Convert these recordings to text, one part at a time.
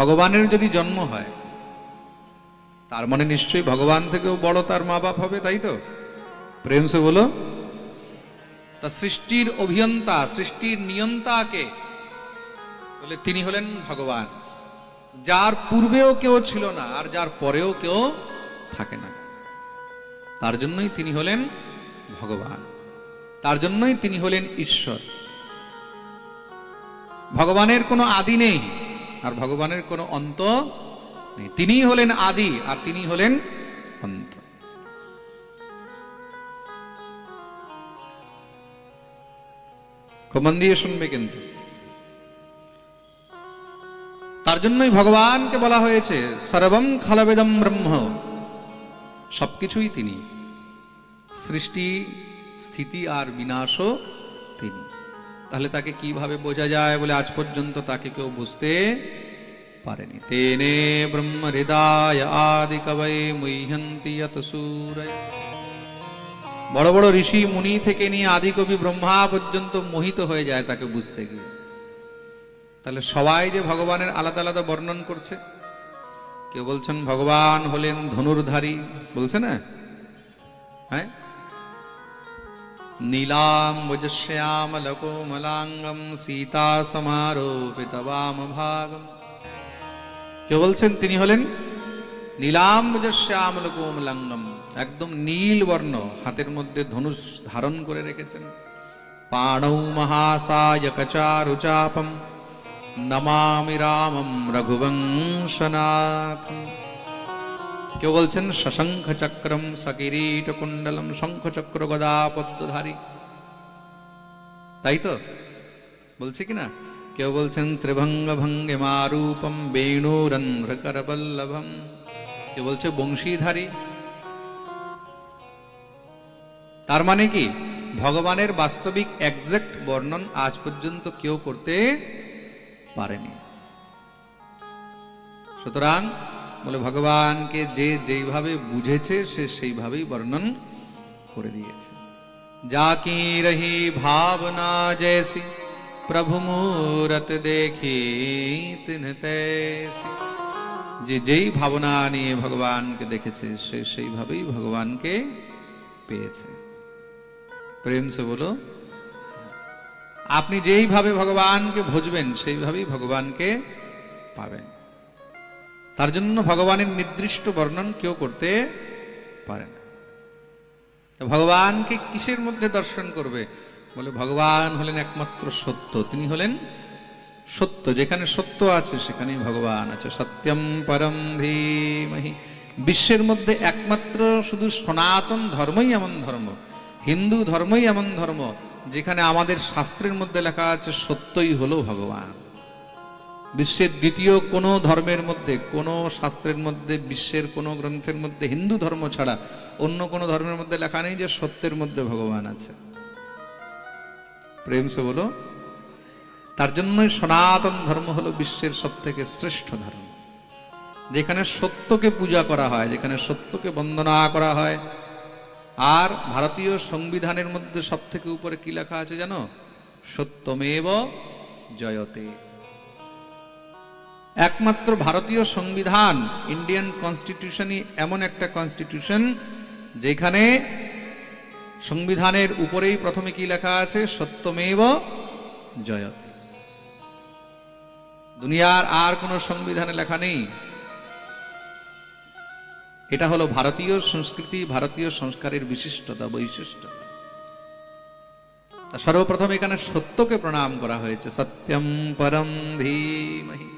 ভগবানের যদি জন্ম হয় তার মানে নিশ্চয়ই ভগবান থেকেও বড় তার মা বাপ হবে, তাই তো? প্রেম সে বলো। তা সৃষ্টির অভিয়ন্তা, সৃষ্টির নিয়ন্তা কে? বলে তিনি হলেন ভগবান, যার পূর্বেও কেউ ছিল না আর যার পরেও কেউ থাকে না। তার জন্যই তিনি হলেন ভগবান, তার জন্যই তিনি হলেন ঈশ্বর। ভগবানের কোনো আদি নেই আর ভগবানের কোনো অন্ত নেই। তিনিই হলেন আদি আর তিনি হলেন অন্ত। খুব মন দিয়ে শুনবে কিন্তু। তার জন্যই ভগবানকে বলা হয়েছে সর্বম খলবেদম ব্রহ্ম, সবকিছুই তিনি, সৃষ্টি স্থিতি আর বিনাশও তিনি। তাহলে তাকে কিভাবে বোঝা যায়? বলে আজ পর্যন্ত তাকে কেউ বুঝতে পারেনি। তেনে ব্রহ্ম হৃদয় আদি কবয়ে মুহ্যন্তি যত সূরয়। বড় বড় ঋষি মুনি থেকে নিয়ে আদি কবি ব্রহ্মা পর্যন্ত মোহিত হয়ে যায় তাকে বুঝতে গিয়ে। তাহলে সবাই যে ভগবানের আলাদা আলাদা বর্ণন করছে, কেউ বলছেন ভগবান হলেন ধনুর্ধারী, বলছে না? হ্যাঁ, নীলাম্বুজশ্যামলকোমলাঙ্গম সীতা সমারোপিত বামভাগম। কেউ বলছেন তিনি হলেন নীলাম্বুজশ্যামলকোমলাঙ্গম, একদম নীল বর্ণ, হাতের মধ্যে ধনুষ ধারণ করে রেখেছেন। পাণৌ মহাসায় কচারুচাপম নমামি রামম রঘুবংশনাথ। কেউ বলছেন শশঙ্খ চক্রম সকিরীট কুণ্ডলম, শঙ্খ চক্র গদা পদ্মধারী, তাই তো বলছে কিনা? কেউ বলছেন ত্রিভঙ্গ ভঙ্গে মারূপম বেণুরন্ধ্র করবল্লভম, কেউ বলছে বংশীধারী। তার মানে কি ভগবানের বাস্তবিক এক্সাক্ট বর্ণন আজ পর্যন্ত কেউ করতে পারেনি। সুতরাং বলে ভগবানকে যে যেইভাবে বুঝেছে সে সেইভাবেই বর্ণন করে দিয়েছে। যাকি রহি ভাবনা জৈসি প্রভু মূরত দেখি তিন তৈসি। যে যেই ভাবনা নিয়ে ভগবানকে দেখেছে সে সেইভাবেই ভগবানকে পেয়েছে। প্রেম সে বলো। আপনি যেইভাবে ভগবানকে ভজবেন সেইভাবেই ভগবানকে পাবেন। তার জন্য ভগবানের নির্দিষ্ট বর্ণন কেউ করতে পারে না। ভগবানকে কিসের মধ্যে দর্শন করবে? বলে ভগবান হলেন একমাত্র সত্য, তিনি হলেন সত্য। যেখানে সত্য আছে সেখানেই ভগবান আছে। সত্যম পরম ধীমহি। বিশ্বের মধ্যে একমাত্র শুধু সনাতন ধর্মই এমন ধর্ম, হিন্দু ধর্মই এমন ধর্ম যেখানে আমাদের শাস্ত্রের মধ্যে লেখা আছে সত্যই হলো ভগবান। বিশ্বের দ্বিতীয় কোনো ধর্মের মধ্যে, কোনো শাস্ত্রের মধ্যে, বিশ্বের কোনো গ্রন্থের মধ্যে হিন্দু ধর্ম ছাড়া অন্য কোনো ধর্মের মধ্যে লেখা নেই যে সত্যের মধ্যে ভগবান আছে। প্রেম সে বলো। তার জন্যই সনাতন ধর্ম হলো বিশ্বের সব থেকে শ্রেষ্ঠ ধর্ম, যেখানে সত্যকে পূজা করা হয়, যেখানে সত্যকে বন্দনা করা হয়। আর ভারতীয় সংবিধানের মধ্যে সব থেকে উপরে কি লেখা আছে জানো? সত্যমেব জয়তে। একমাত্র ভারতীয় সংবিধান, ইন্ডিয়ান কনস্টিটিউশনই এমন একটা কনস্টিটিউশন যেখানে সংবিধানের উপরেই প্রথমে কি লেখা আছে? সত্যমেব জয়তে। দুনিয়ার আর কোন সংবিধানে লেখা নেই। এটা হলো ভারতীয় সংস্কৃতি, ভারতীয় সংস্কারের বিশিষ্টতা, বৈশিষ্ট্য। সর্বপ্রথম এখানে সত্যকে প্রণাম করা হয়েছে। সত্যম পরম ধীমহি।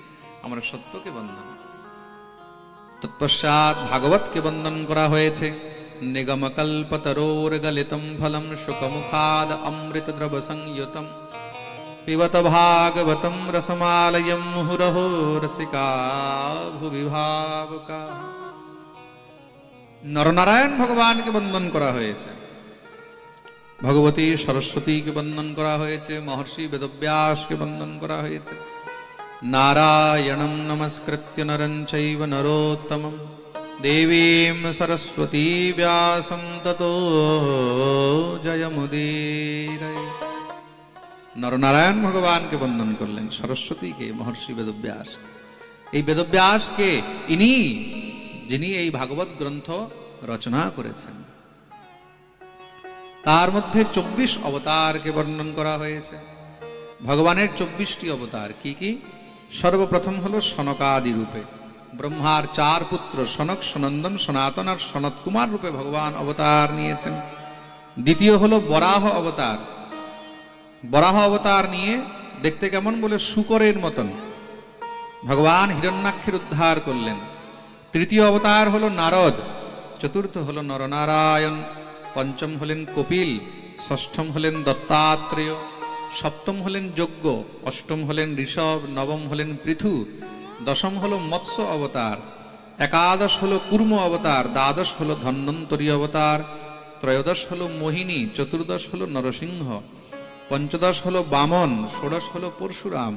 আমরা সত্যকে বন্দন। তৎপশ্চাৎ ভাগবতকে বন্দন করা হয়েছে। নিগম কল্পতরোর গলিতম ফলম শুকমুখাদ অমৃত দ্রব সংযুতম পিবত ভাগবতম রসমালয়ম মুহুরহো রসিকা ভুবি ভাবুকা। নরনারায়ণ ভগবানকে বন্দন করা হয়েছে। ভগবতী সরস্বতীকে বন্দন করা হয়েছে। মহর্ষি বেদব্যাসকে বন্দন করা হয়েছে। নারায়ণং নমস্কৃত্য নরং চৈব নরোত্তমং দেবীং সরস্বতী ব্যাসং ততো জয়মুদীরয়ে। নরনারায়ণ ভগবানকে বন্দন করলেন, সরস্বতীকে, মহর্ষি বেদব্যাস। এই বেদব্যাস কে? ইনি যিনি এই ভাগবত গ্রন্থ রচনা করেছেন। তার মধ্যে 24 অবতারকে বর্ণন করা হয়েছে। ভগবানের 24টি অবতার কি কি? সর্বপ্রথম হলো সনকাদি রূপে, ব্রহ্মার 4 পুত্র সনক, সনন্দন, সনাতন আর সনত কুমার রূপে ভগবান অবতার নিয়েছেন। দ্বিতীয় হলো বরাহ অবতার। বরাহ অবতার নিয়ে দেখতে কেমন? বলে শূকরের মতন ভগবান হিরণ্যাক্ষের উদ্ধার করলেন। তৃতীয় অবতার হলো নারদ, চতুর্থ হলো নরনারায়ণ, পঞ্চম হলেন কপিল, ষষ্ঠম হলেন দত্তাত্রেয়, সপ্তম হলেন যজ্ঞ, অষ্টম হলেন ঋষভ, নবম হলেন পৃথু, দশম হলো মৎস্য অবতার, একাদশ হলো কুর্ম অবতার, দ্বাদশ হলো ধন্বন্তরী অবতার, ত্রয়োদশ হলো মোহিনী, চতুর্দশ হলো নরসিংহ, পঞ্চদশ হলো বামন, ষোড়শ হলো পরশুরাম,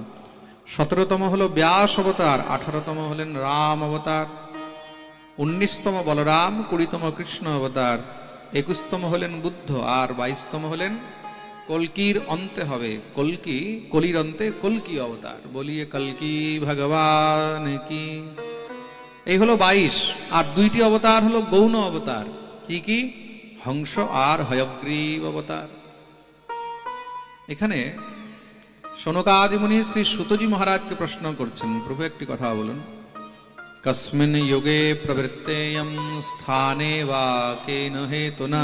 17তম হলো ব্যাস অবতার, 18তম হলেন রাম অবতার, 19তম বলরাম, 20তম কৃষ্ণ অবতার, 21তম হলেন বুদ্ধ, আর 22তম হলেন কলকির অন্তে হবে কলির অন্তে কলকি অবতার। বলিয়ে কলকি ভগবান কি। এই হলো 22। আর 2টি অবতার হলো গৌণ অবতার। কি কি? হংস আর হয়গ্রীব অবতার। এখানে সনকাদি মুনি শ্রী সুতজি মহারাজকে প্রশ্ন করছেন, প্রভু একটি কথা বলুন, কস্মিন যুগে প্রবৃত্তেয়ম স্থানে বা কেন হেতুনা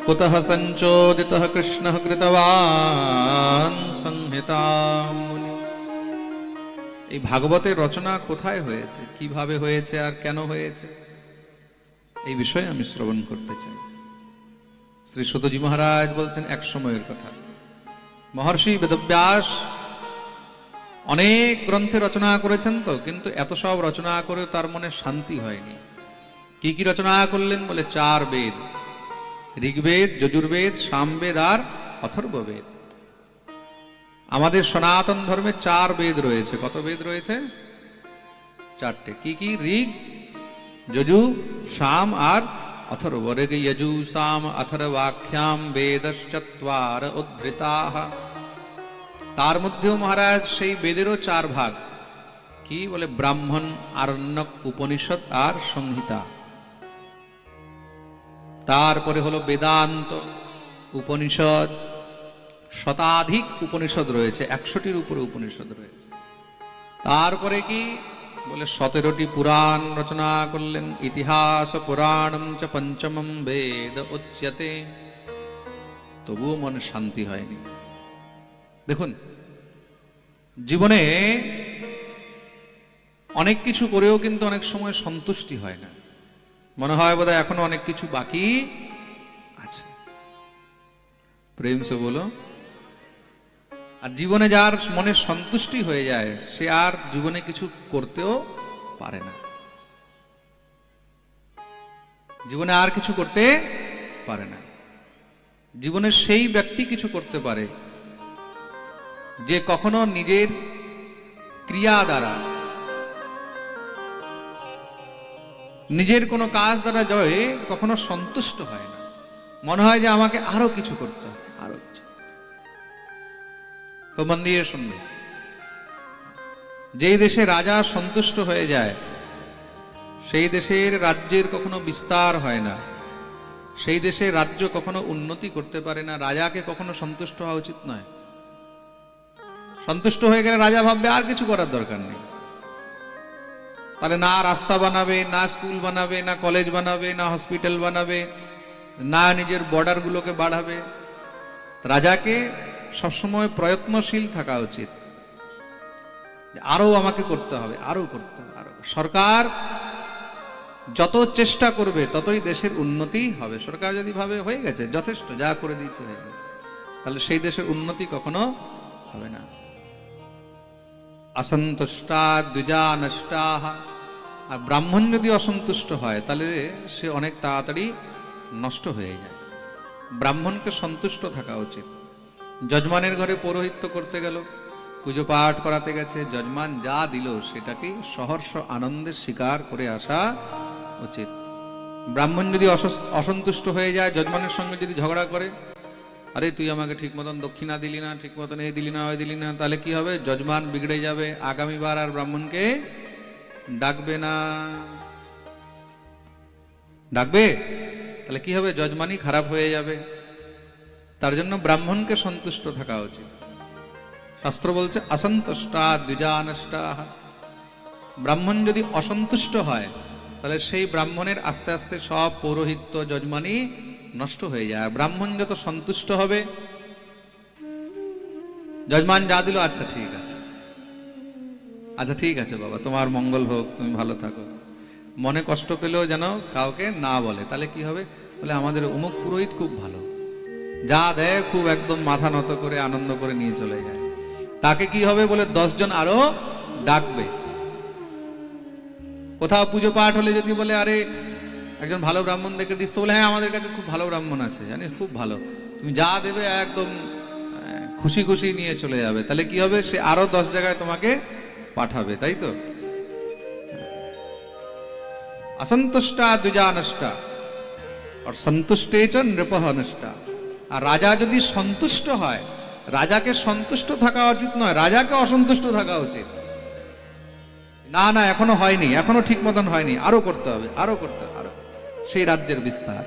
কুতঃ সঞ্চোদিতঃ কৃষ্ণঃ কৃতবান সংহিতাম। এই ভাগবতের রচনা কোথায় হয়েছে, কিভাবে হয়েছে আর কেন হয়েছে, এই বিষয়ে আমি শ্রবণ করতে চাই। শ্রী সুতজি মহারাজ বলছেন এক সময়ের কথা। মহর্ষি বেদব্যাস অনেক গ্রন্থে রচনা করেছেন তো, কিন্তু এত সব রচনা করে তার মনে শান্তি হয়নি। কি কি রচনা করলেন? বলে 4 বেদ, ঋগ্বেদ, যজুর্বেদ, সামবেদ আর অথর্ববেদ। আমাদের সনাতন ধর্মে 4 বেদ রয়েছে। কত বেদ রয়েছে? 4টে। কি কি? ঋগ, যজু, সাম আর অথর্ব। ঋগ, যজু, সাম, অথর্বাখ্যাম বেদশ্চত্বার উদ্ধৃতাঃ। তার মধ্যেও মহারাজ সেই বেদেরও 4 ভাগ। কি বলে? ব্রাহ্মণ, আরণ্যক, উপনিষদ আর সংহিতা। তারপরে হলো বেদান্ত উপনিষদ, শতাধিক উপনিষদ রয়েছে, 100টির উপরে উপনিষদ রয়েছে। তারপরে কি বলে? 17টি পুরাণ রচনা করলেন। ইতিহাস পুরাণম চ পঞ্চমম বেদ উচ্যতে। তবুও মনে শান্তি হয়নি। দেখুন, জীবনে অনেক কিছু করেও কিন্তু অনেক সময় সন্তুষ্টি হয় না। মনে হয় বোধহয় এখনো অনেক কিছু বাকি আছে। প্রেম সে বলো। আর জীবনে যার মনে সন্তুষ্টি হয়ে যায়, সে আর জীবনে কিছু করতেও পারে না। জীবনে আর কিছু করতে পারে না। জীবনে সেই ব্যক্তি কিছু করতে পারে যে কখনো নিজের ক্রিয়া দ্বারা, নিজের কোনো কাজ দ্বারা জয়ে কখনো সন্তুষ্ট হয় না। মনে হয় যে আমাকে আরো কিছু করতে হবে, আরো কিছু। খুব মন দিয়ে শুনবে। যেই দেশে রাজা সন্তুষ্ট হয়ে যায়, সেই দেশের রাজ্যের কখনো বিস্তার হয় না, সেই দেশে রাজ্য কখনো উন্নতি করতে পারে না। রাজাকে কখনো সন্তুষ্ট হওয়া উচিত নয়। সন্তুষ্ট হয়ে গেলে রাজা ভাববে আর কিছু করার দরকার নেই। তাহলে না রাস্তা বানাবে, না স্কুল বানাবে, না কলেজ বানাবে, না হসপিটাল বানাবে, না নিজের বর্ডারগুলোকে বাড়াবে। রাজাকে সবসময় প্রয়ত্নশীল থাকা উচিত। আরো আমাকে করতে হবে, আরো করতে হবে, আরো। সরকার যত চেষ্টা করবে ততই দেশের উন্নতি হবে। সরকার যদি ভাবে হয়ে গেছে, যথেষ্ট, যা করে দিয়েছে হয়ে গেছে, তাহলে সেই দেশের উন্নতি কখনো হবে না। অসন্তুষ্টা দ্বিজা নষ্টাহ। আর ব্রাহ্মণ যদি অসন্তুষ্ট হয় তাহলে সে অনেক তাড়াতাড়ি নষ্ট হয়ে যায়। ব্রাহ্মণকে সন্তুষ্ট থাকা উচিত। যজমানের ঘরে পৌরোহিত্য করতে গেল, পুজো পাঠ করাতে গেছে, যজমান যা দিল সেটাকে সহর্ষ আনন্দের স্বীকার করে আসা উচিত। ব্রাহ্মণ যদি অসন্তুষ্ট হয়ে যায়, যজমানের সঙ্গে যদি ঝগড়া করে, আরে তুই আমাকে ঠিক মতন দক্ষিণা দিলি না, ঠিক মতন এই দিলি না, ওই দিলি না, তাহলে কি হবে? যজমান বিগড়ে যাবে। আগামীবার আর ব্রাহ্মণকে ডাকবে না। ডাকবে, তাহলে কি হবে? যজমানি খারাপ হয়ে যাবে। তার জন্য ব্রাহ্মণকে সন্তুষ্ট থাকা উচিত। শাস্ত্র বলছে অসন্তুষ্টা দ্বিজানষ্টা। ব্রাহ্মণ যদি অসন্তুষ্ট হয় তাহলে সেই ব্রাহ্মণের আস্তে আস্তে সব পৌরোহিত্য যজমানি নষ্ট হয়ে যায়। ব্রাহ্মণ যত সন্তুষ্ট হবে, যজমান যা দিল, আচ্ছা ঠিক আছে, আচ্ছা ঠিক আছে বাবা, তোমার মঙ্গল হোক, তুমি ভালো থাকো। মনে কষ্ট পেলেও যেন কাউকে না বলে। তাহলে কি হবে? বলে আমাদের অমুক পুরোহিত খুব ভালো, যা দেয় খুব একদম মাথা নত করে আনন্দ করে নিয়ে চলে যায়। তাকে কি হবে? বলে 10 জন আরো ডাকবে। কোথাও পুজো পাঠ হলে যদি বলে আরে একজন ভালো ব্রাহ্মণ দেখে দিস, তো বলে হ্যাঁ আমাদের কাছে খুব ভালো ব্রাহ্মণ আছে, জানিস খুব ভালো, তুমি যা দেবে একদম খুশি খুশি নিয়ে চলে যাবে। তাহলে কি হবে? সে আরো 10 জায়গায় তোমাকে পাঠাবে, তাই তো? অসন্তুষ্টা দ্বিজানষ্টা আর সন্তুষ্টে চ নৃপঃ নষ্টা। আর রাজা যদি সন্তুষ্ট হয়, রাজাকে সন্তুষ্ট থাকা উচিত নয়, রাজাকে অসন্তুষ্ট থাকা উচিত। না না এখনো হয়নি, এখনো ঠিক মতন হয়নি, আরো করতে হবে, আরো করতে হবে, আরো, সেই রাজ্যের বিস্তার।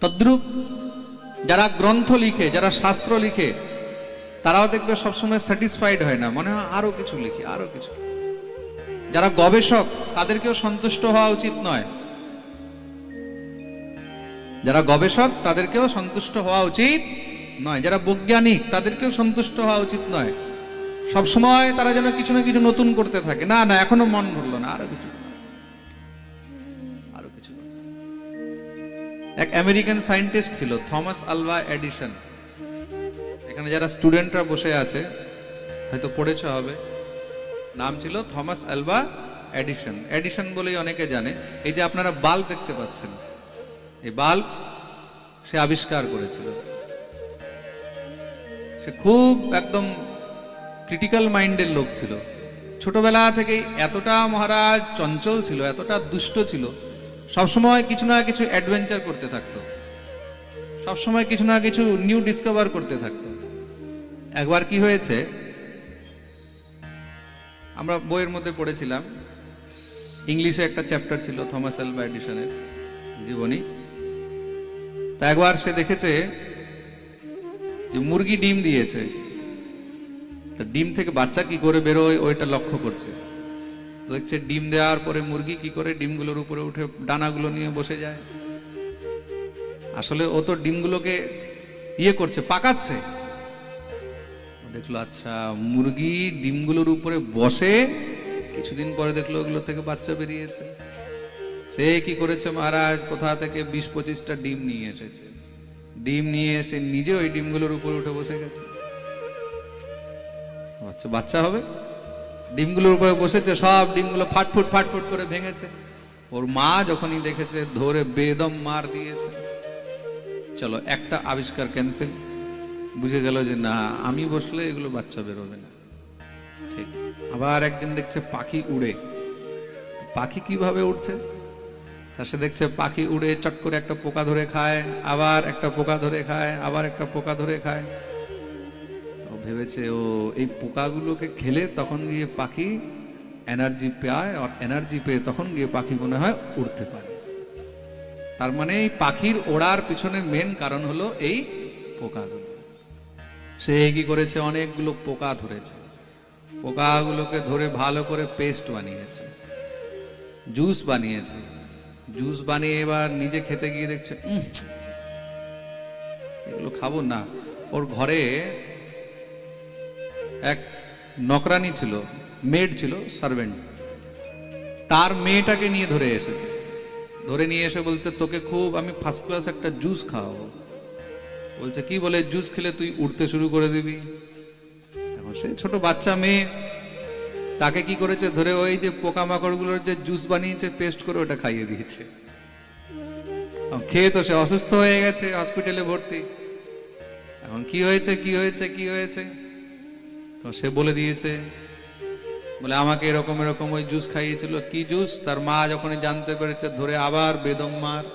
তদ্রূপ যারা গ্রন্থ লিখে, যারা শাস্ত্র লিখে, তারাও দেখবে সবসময় স্যাটিসফাইড হয় না, মনে হয় আরো কিছু লিখি, আরো কিছু। যারা গবেষক তাদেরকেও সন্তুষ্ট হওয়া উচিত নয়। যারা গবেষক তাদেরকেও সন্তুষ্ট হওয়া উচিত নয়। যারা বৈজ্ঞানিক তাদেরকেও সন্তুষ্ট হওয়া উচিত নয়। সবসময় তারা যেন কিছু না কিছু নতুন করতে থাকে। না না এখনো মন ভরলো না, আরো কিছু, আরো কিছু। এক আমেরিকান সায়েন্টিস্ট ছিল থমাস আলভা এডিসন। এখানে যারা স্টুডেন্টরা বসে আছে হয়তো পড়েছে হবে, নাম ছিল থমাস আলভা এডিসন। এডিসন বলেই অনেকে জানে। এই যে আপনারা বাল্ব দেখতে পাচ্ছেন, এই বাল্ব সে আবিষ্কার করেছিল। সে খুব একদম ক্রিটিক্যাল মাইন্ডের লোক ছিল। ছোটবেলা থেকেই এতটা মহারাজ চঞ্চল ছিল, এতটা দুষ্ট ছিল, সবসময় কিছু না কিছু অ্যাডভেঞ্চার করতে থাকতো, সবসময় কিছু না কিছু নিউ ডিসকভার করতে থাকতো। একবার কি হয়েছে, আমরা বইয়ের মধ্যে পড়েছিলাম, ইংলিশে একটা চ্যাপ্টার ছিল থমাস আলভা এডিসনের জীবনী। তা একবার সে দেখেছে যে মুরগি ডিম দিয়েছে, তা ডিম থেকে বাচ্চা কি করে বেরোয় ওইটা লক্ষ্য করছে। দেখছে ডিম দেওয়ার পরে মুরগি কি করে ডিমগুলোর উপরে উঠে ডানাগুলো নিয়ে বসে যায়। আসলে ও তো ডিমগুলোকে ইয়ে করছে, পাকাচ্ছে। দেখলো আচ্ছা মুরগি ডিমগুলোর উপরে বসে, কিছুদিন পরে দেখলো ওগুলো থেকে বাচ্চা বেরিয়েছে। সে কি করেছে মহারাজ, কোথা থেকে 20-25টা ডিম নিয়ে এসেছে। ডিম নিয়ে এসে নিজে ওই ডিমগুলোর উপরে উঠে বসে গেছে। আচ্ছা বাচ্চা হবে, ডিমগুলোর উপরে বসেছে, সব ডিমগুলো ফাটফুট ফাটফুট করে ভেঙেছে। ওর মা যখনই দেখেছে ধরে বেদম মার দিয়েছে। চলো একটা আবিষ্কার ক্যান্সেল। বুঝে গেল যে না আমি বসলে এগুলো বাচ্চা বেরোবে না। ঠিক। আবার একদিন দেখছে পাখি উড়ে। পাখি কিভাবে উঠছে? তা সে দেখছে পাখি উড়ে চট করে একটা পোকা ধরে খায়, আবার একটা পোকা ধরে খায়, আবার একটা পোকা ধরে খায়। ভেবেছে ও এই পোকাগুলোকে খেলে তখন গিয়ে পাখি এনার্জি পায়, আর এনার্জি পেয়ে তখন গিয়ে পাখি মনে হয় উড়তে পারে। তার মানে এই পাখির ওড়ার পিছনে মেন কারণ হলো এই পোকাগুলো। সে কি করেছে, অনেকগুলো পোকা ধরেছে, পোকাগুলোকে ধরে ভালো করে পেস্ট বানিয়েছে, জুস বানিয়েছে। জুস বানিয়ে এবার নিজে খেতে গিয়ে দেখছে এগুলো খাবো না। ওর ঘরে এক নকরানি ছিল, মেড ছিল, সার্ভেন্ট। তার মেয়েটাকে নিয়ে ধরে এসেছে। ধরে নিয়ে এসে বলছে তোকে খুব আমি ফার্স্ট ক্লাস একটা জুস খাওয়াবো। বলছে কি? বলে জুস খেলে তুই উঠতে শুরু করে দিবি। এখন সে ছোট বাচ্চা মেয়ে, তাকে কি করেছে, ধরে ওই যে পোকামাকড় গুলোর যে জুস বানিয়েছে পেস্ট করে ওটা খাইয়ে দিয়েছে। খেয়ে তো সে অসুস্থ হয়ে গেছে, হসপিটালে ভর্তি। এখন কি হয়েছে কি হয়েছে কি হয়েছে, তো সে বলে দিয়েছে, বলে আমাকে এরকম এরকম ওই জুস খাইয়েছিল। কি জুস? তার মা যখনই জানতে পেরেছে ধরে আবার বেদম মার,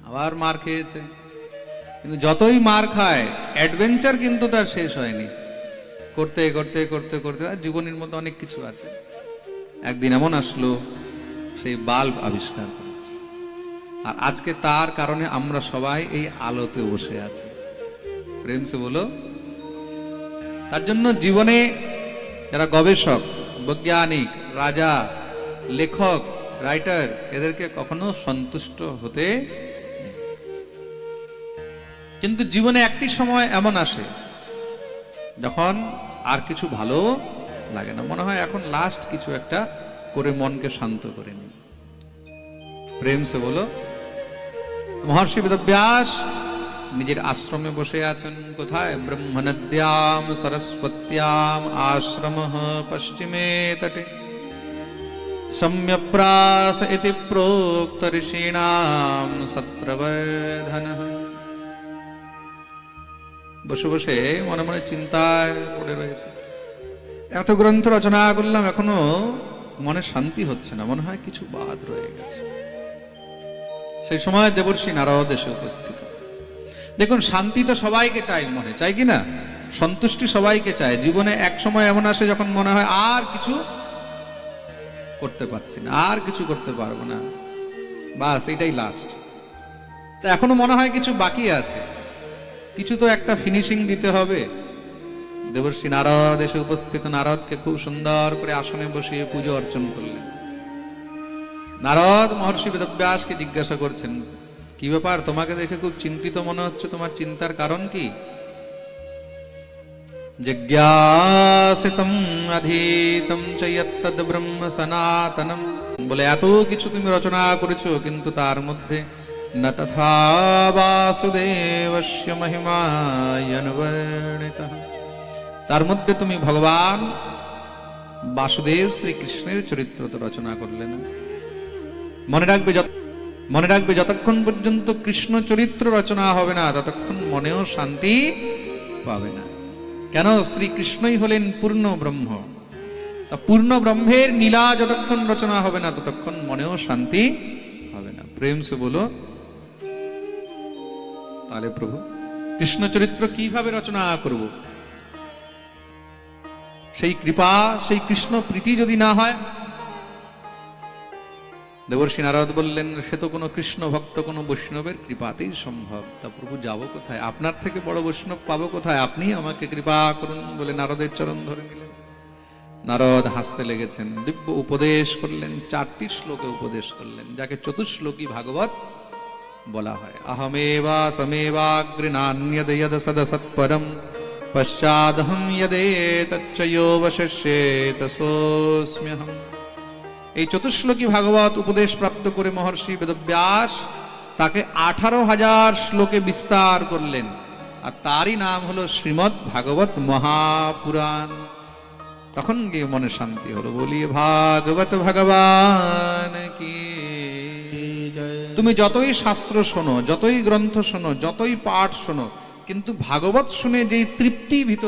আবার মার খেয়েছে। কিন্তু যতই মার খায় অ্যাডভেঞ্চার কিন্তু তার শেষ হয়নি। করতে করতে করতে করতে আর জীবনের মধ্যে অনেক কিছু আছে। একদিন এমন আসলো, সেই বাল্ব আবিষ্কার করেছে, আর আজকে তার কারণে আমরা সবাই এই আলোতে বসে আছি। প্রেম সে বলো। তার জন্য জীবনে যারা গবেষক, বৈজ্ঞানিক, রাজা, লেখক, রাইটার, এদেরকে কখনো সন্তুষ্ট হতে নেই। কিন্তু জীবনে একটি সময় এমন আসে যখন আর কিছু ভালো লাগে না, মনে হয় এখন লাস্ট কিছু একটা করে মনকে শান্ত করে নি। প্রেম সে বলো। মহর্ষি বেদব্যাস নিজের আশ্রমে বসে আছেন। কোথায়? ব্রহ্মনদ্যাম সরস্বত্যাম আশ্রম পশ্চিমে তটে সম্যপ্রাস ইতি প্रोक्त ঋষীণাম সত্রবর্ধনঃ। বসে বসে মনে মনে চিন্তায় পড়ে রয়েছে। এত গ্রন্থ রচনা করলাম, এখনো মনে শান্তি হচ্ছে না, মনে হয় কিছু বাদ রয়ে গেছে। সেই সময় দেবর্ষি নারদ এসে উপস্থিত। দেখুন, শান্তি তো সবাইকে চাই, মনে চাই কি না? সন্তুষ্টি সবাইকে চায়। জীবনে এক সময় এমন আসে যখন মনে হয় আর কিছু করতে পারছি না, আর কিছু করতে পারবো না, বাস এটাই লাস্ট। তা এখনো মনে হয় কিছু বাকি আছে, কিছু তো একটা ফিনিশিং দিতে হবে। দেবর্ষি নারদ এসে উপস্থিত। নারদকে খুব সুন্দর করে আসনে বসিয়ে পুজো অর্চন করলেন। নারদ মহর্ষি বেদব্যাসকে জিজ্ঞাসা করছেন, কি ব্যাপার, তোমাকে দেখে খুব চিন্তিত মনে হচ্ছে, তোমার চিন্তার কারণ কি? জিজ্ঞাসিতম অধীতম চ ইয়ত্তদ ব্রহ্ম সনাতনম। বলে, এত কিছু তুমি রচনা করেছো, কিন্তু তার মধ্যে ন তথা বাসুদেবস্য মহিমায়নুবর্ণিতঃ। তার মধ্যে তুমি ভগবান বাসুদেব শ্রীকৃষ্ণের চরিত্র তো রচনা করলে না। মনে রাখবে যতক্ষণ পর্যন্ত কৃষ্ণ চরিত্র রচনা হবে না, ততক্ষণ মনেও শান্তি পাবে না। কেন? শ্রীকৃষ্ণই হলেন পূর্ণ ব্রহ্ম। তা পূর্ণ ব্রহ্মের লীলা যতক্ষণ রচনা হবে না, ততক্ষণ মনেও শান্তি হবে না। প্রেম সে বলো। তাহলে প্রভু, কৃষ্ণ চরিত্র কিভাবে রচনা করব? সেই কৃপা, সেই কৃষ্ণ প্রীতি যদি না হয়। দেবর্ষি নারদ বললেন, সে তো কোনো কৃষ্ণ ভক্ত, কোনো বৈষ্ণবের কৃপাতেই সম্ভব। তা প্রভু, যাবো কোথায়? আপনার থেকে বড় বৈষ্ণব পাবো কোথায়? আপনি আমাকে কৃপা করুন বলে নারদের চরণ ধরে নিলেন। নারদ হাসতে লেগেছেন, দিব্য উপদেশ করলেন। 4টি শ্লোকে উপদেশ করলেন, যাকে চতুশ্লোকী ভাগবত বলা হয়। অহমেবা সমেবাগ্রিনান্যদ যদ সদসৎপরম পশ্চাদহম যদেতচ্চয়োবশিষ্যেত সোऽস্ম্যহম। এই চতুশ্লোকী ভাগবত উপদেশ প্রাপ্ত করে মহর্ষি বেদব্যাস তাকে 18,000 শ্লোকে বিস্তার করলেন, আর তারই নাম হলো শ্রীমদ্ ভাগবত মহাপুরাণ। তখন গিয়ে মনে শান্তি হলো। বলি ভাগবত ভগবান কি। তুমি যতই শাস্ত্র শোনো, যতই গ্রন্থ শোনো, যতই পাঠ শোনো, কিন্তু ভাগবত শুনে যেই তৃপ্তি ভিতর